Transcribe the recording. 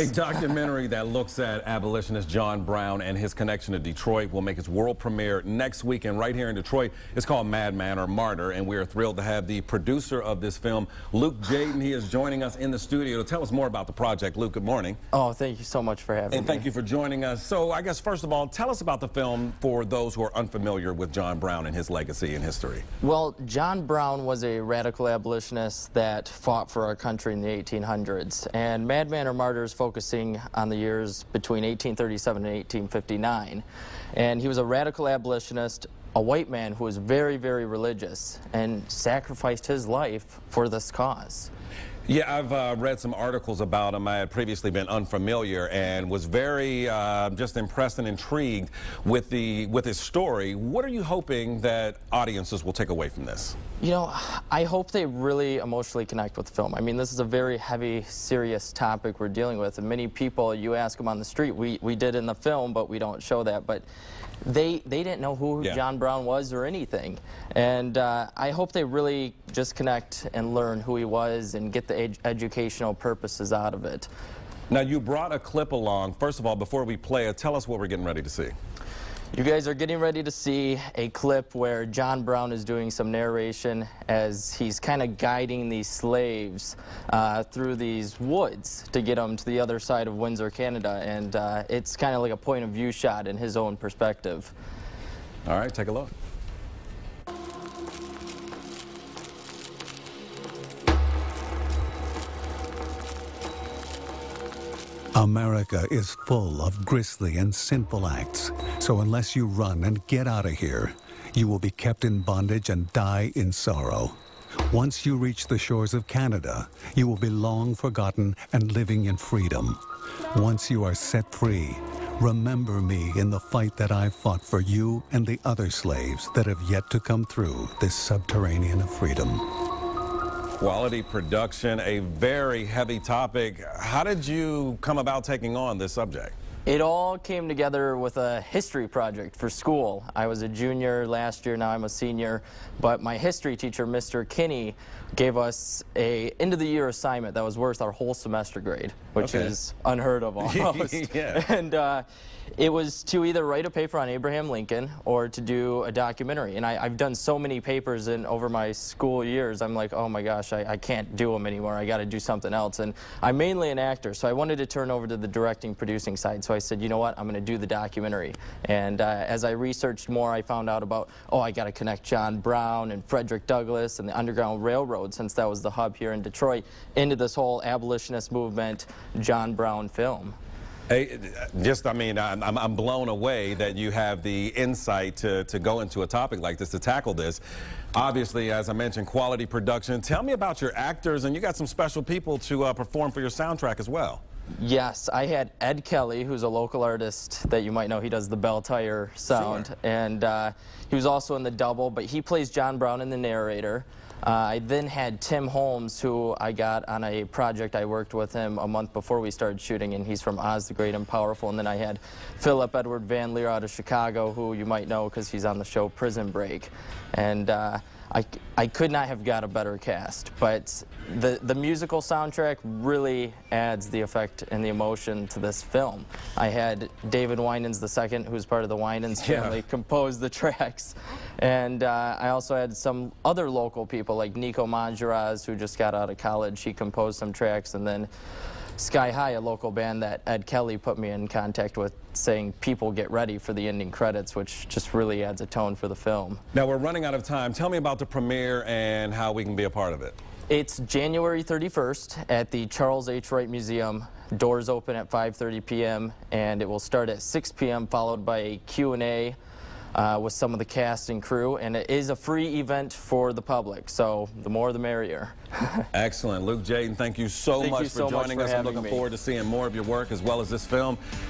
A documentary that looks at abolitionist John Brown and his connection to Detroit will make its world premiere next weekend right here in Detroit. It's called Madman or Martyr, and we are thrilled to have the producer of this film, Luke Jaden. He is joining us in the studio to tell us more about the project. Luke, good morning. Oh, thank you so much for having me. And thank you for joining us. So I guess first of all, tell us about the film for those who are unfamiliar with John Brown and his legacy and history. Well, John Brown was a radical abolitionist that fought for our country in the 1800s, and Madman or Martyr is focusing on the years between 1837 and 1859. And he was a radical abolitionist, a white man who was very, very religious and sacrificed his life for this cause. Yeah, I've read some articles about him. I had previously been unfamiliar and was very just impressed and intrigued with his story. What are you hoping that audiences will take away from this? You know, I hope they really emotionally connect with the film. I mean, this is a very heavy, serious topic we're dealing with, and many people, you ask them on the street, we did in the film, but we don't show that, but they didn't know who John Brown was or anything. And I hope they really just connect and learn who he was and get the educational purposes out of it. Now, you brought a clip along. First of all, before we play it, tell us what we're getting ready to see. You guys are getting ready to see a clip where John Brown is doing some narration as he's kind of guiding these slaves through these woods to get them to the other side of Windsor, Canada. And it's kind of like a point of view shot in his own perspective. All right, take a look. America is full of grisly and sinful acts, so unless you run and get out of here, you will be kept in bondage and die in sorrow. Once you reach the shores of Canada, you will be long forgotten and living in freedom. Once you are set free, remember me in the fight that I fought for you and the other slaves that have yet to come through this subterranean of freedom. Quality production, a very heavy topic. How did you come about taking on this subject? It all came together with a history project for school. I was a junior last year, now I'm a senior, but my history teacher, Mr. Kinney, gave us a end-of-the-year assignment that was worth our whole semester grade, which is unheard of almost. And it was to either write a paper on Abraham Lincoln or to do a documentary. And I've done so many papers over my school years, I'm like, oh my gosh, I can't do them anymore. I got to do something else. And I'm mainly an actor, so I wanted to turn over to the directing, producing side. So I said, you know what, I'm going to do the documentary. And as I researched more, I found out about, I got to connect John Brown and Frederick Douglass and the Underground Railroad, since that was the hub here in Detroit, into this whole abolitionist movement, John Brown film. Hey, I'm blown away that you have the insight to go into a topic like this, to tackle this. Obviously, as I mentioned, quality production. Tell me about your actors, and you got some special people to perform for your soundtrack as well. Yes, I had Ed Kelly, who's a local artist that you might know. He does the bell tire sound. Sure. And he was also in the double, but he plays John Brown in the narrator. I then had Tim Holmes, who I got on a project. I worked with him a month before we started shooting, and he's from Oz the Great and Powerful. And then I had Philip Edward Van Leer out of Chicago, who you might know because he's on the show Prison Break. And I could not have got a better cast, but the musical soundtrack really adds the effect and the emotion to this film. I had David Winans II, who's part of the Winans family, compose the tracks. And I also had some other local people like Nico Manjaraz, who just got out of college. He composed some tracks, and then Sky High, a local band that Ed Kelly put me in contact with, saying people get ready for the ending credits, which just really adds a tone for the film. Now, we're running out of time. Tell me about the premiere and how we can be a part of it. It's January 31st at the Charles H. Wright Museum. Doors open at 5:30 p.m. and it will start at 6 p.m. followed by a Q&A with some of the cast and crew, and it is a free event for the public, so the more the merrier. Excellent. Luke Jaden, thank you so much for joining us. I'm looking forward to seeing more of your work as well as this film.